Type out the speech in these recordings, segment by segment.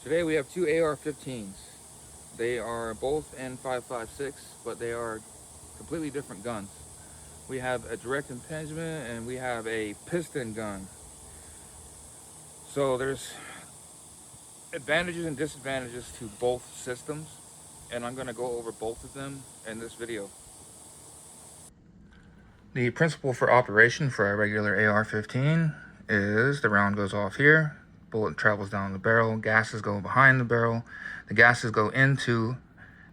Today we have two AR-15s. They are both N556, but they are completely different guns. We have a direct impingement and we have a piston gun. So there's advantages and disadvantages to both systems, and I'm going to go over both of them in this video. The principle for operation for a regular AR-15 is the round goes off here, bullet travels down the barrel, gases go behind the barrel, the gases go into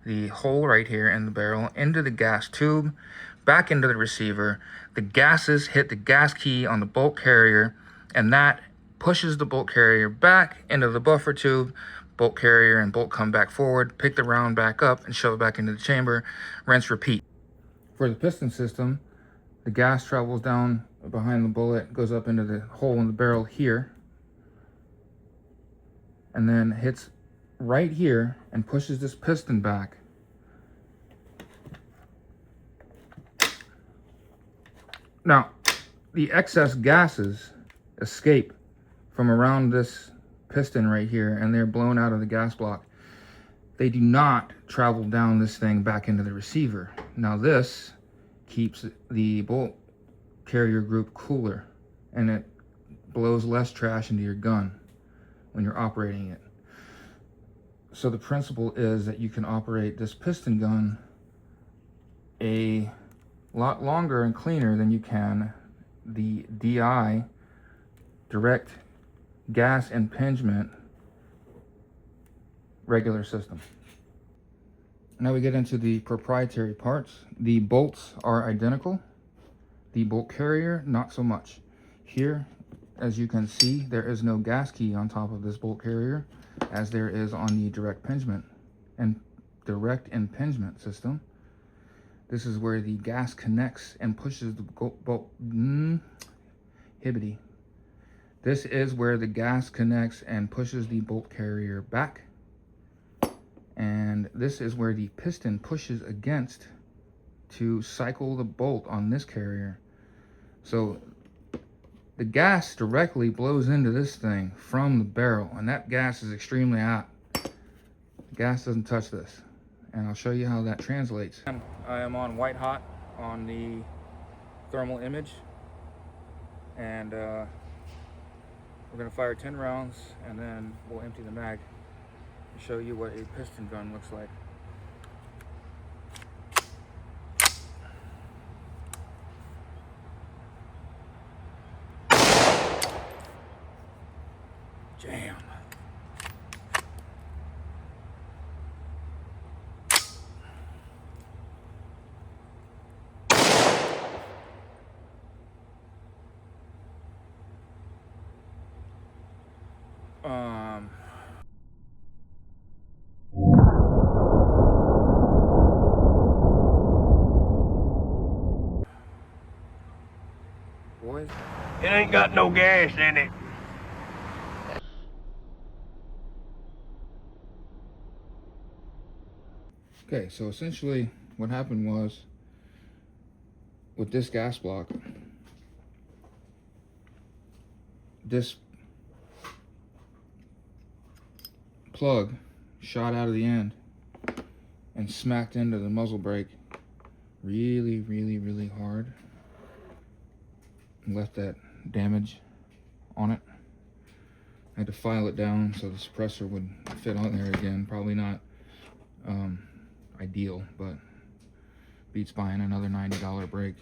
the hole right here in the barrel, into the gas tube, back into the receiver. The gases hit the gas key on the bolt carrier, and that pushes the bolt carrier back into the buffer tube. Bolt carrier and bolt come back forward, pick the round back up and shove it back into the chamber, rinse, repeat. For the piston system, the gas travels down behind the bullet, goes up into the hole in the barrel here, and then hits right here and pushes this piston back. Now, the excess gases escape from around this piston right here, and they're blown out of the gas block. They do not travel down this thing back into the receiver. Now this keeps the bolt carrier group cooler, and it blows less trash into your gun when you're operating it. So the principle is that you can operate this piston gun a lot longer and cleaner than you can the DI, direct gas impingement, regular system. Now we get into the proprietary parts. The bolts are identical. The bolt carrier, not so much. Here, as you can see, there is no gas key on top of this bolt carrier, as there is on the direct impingement system. This is where the gas connects and pushes the bolt. Hibbity. This is where the gas connects and pushes the bolt carrier back. And this is where the piston pushes against to cycle the bolt on this carrier. So the gas directly blows into this thing from the barrel, and that gas is extremely hot. The gas doesn't touch this, and I'll show you how that translates. I am on white hot on the thermal image, and we're going to fire 10 rounds, and then we'll empty the mag and show you what a piston gun looks like. Jam. Boys, It ain't got no gas in it. okay, so essentially what happened was, with this gas block, this plug shot out of the end and smacked into the muzzle brake really hard and left that damage on it. I had to file it down so the suppressor would fit on there again. Probably not ideal, but beats buying another $90 brake.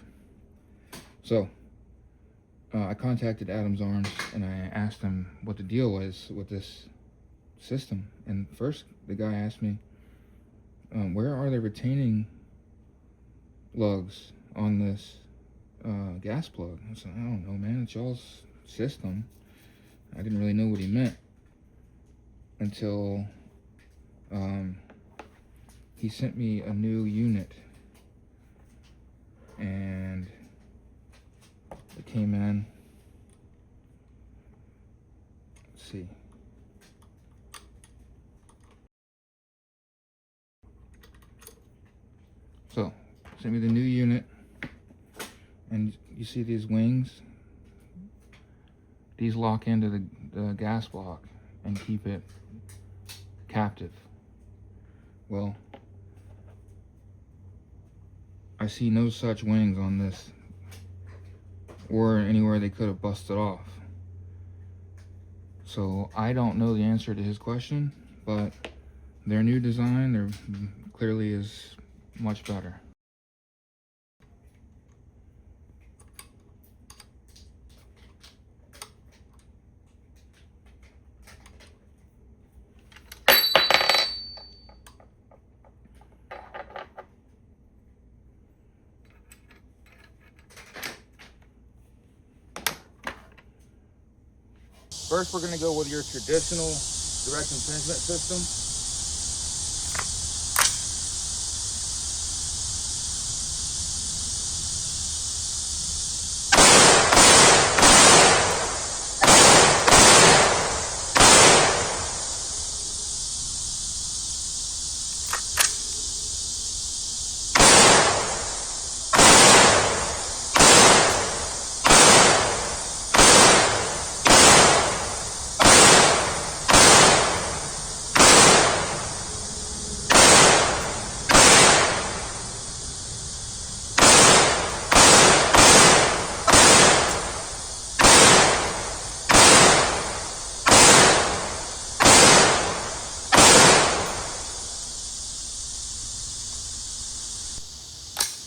So I contacted Adams Arms and I asked him what the deal was with this system. And first the guy asked me, where are the retaining lugs on this gas plug? I said, I don't know, man, it's y'all's system. I didn't really know what he meant until he sent me a new unit, and it came in. Let's see. So, sent me the new unit, and you see these wings? These lock into the gas block and keep it captive. Well, I see no such wings on this, or anywhere they could have busted off. So I don't know the answer to his question, but their new design, there clearly is much better. First, we're going to go with your traditional direct impingement system.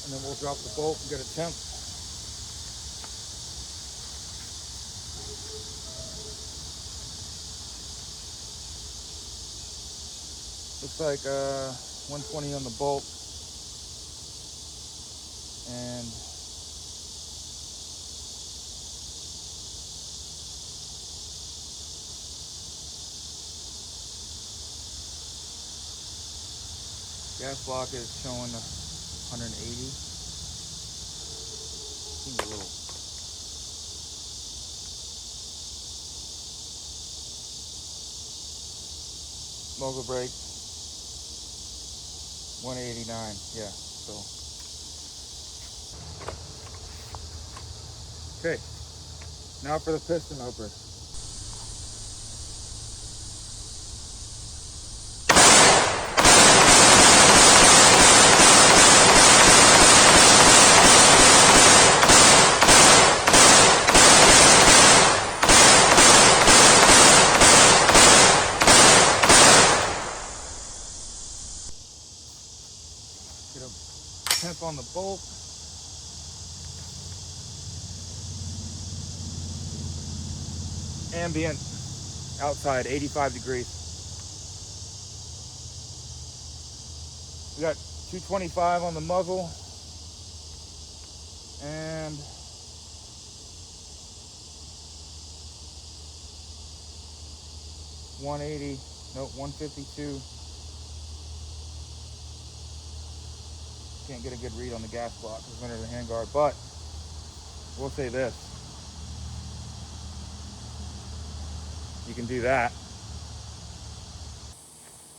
And then we'll drop the bolt and get a temp. Looks like 120 on the bolt. And gas block is showing 180. Seems a little. Muzzle brake 189. Yeah. So. Okay. Now for the piston opener. Get a temp on the bolt. Ambient outside 85 degrees. We got 225 on the muzzle and 180, no, 152. Can't get a good read on the gas block because it's under the handguard, but we'll say this. You can do that.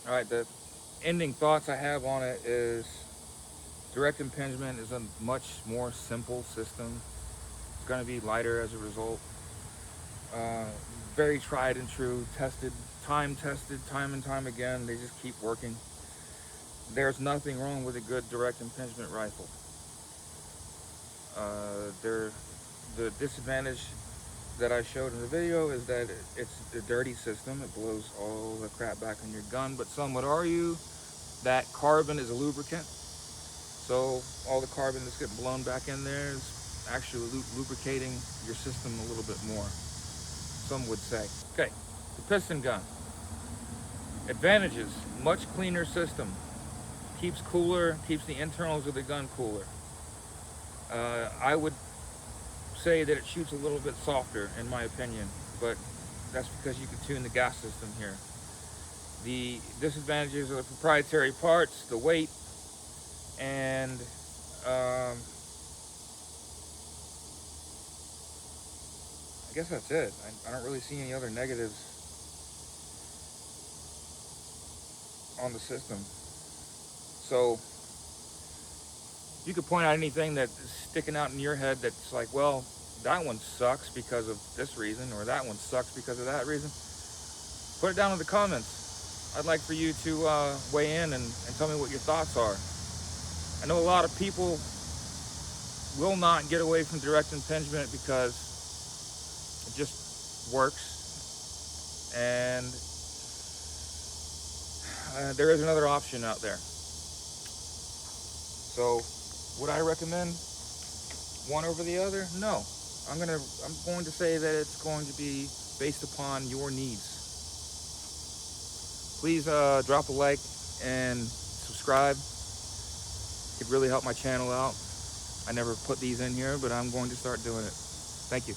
All right, the ending thoughts I have on it is direct impingement is a much more simple system. It's going to be lighter as a result. Very tried and true, tested, time and time again. They just keep working. There's nothing wrong with a good direct impingement rifle. The disadvantage that I showed in the video is that it's a dirty system. It blows all the crap back on your gun, but some would argue that carbon is a lubricant. So all the carbon that's getting blown back in there is actually lubricating your system a little bit more, some would say. Okay, the piston gun. Advantages: much cleaner system. Keeps cooler, keeps the internals of the gun cooler. I would say that it shoots a little bit softer, in my opinion, but that's because you can tune the gas system here. The disadvantages are the proprietary parts, the weight, and I guess that's it. I don't really see any other negatives on the system. So you could point out anything that's sticking out in your head that's like, well, that one sucks because of this reason, or that one sucks because of that reason. Put it down in the comments. I'd like for you to weigh in and tell me what your thoughts are. I know a lot of people will not get away from direct impingement because it just works, and there is another option out there. So would I recommend one over the other? No. I'm going to say that it's going to be based upon your needs. Please drop a like and subscribe. It really helped my channel out. I never put these in here, but I'm going to start doing it. Thank you.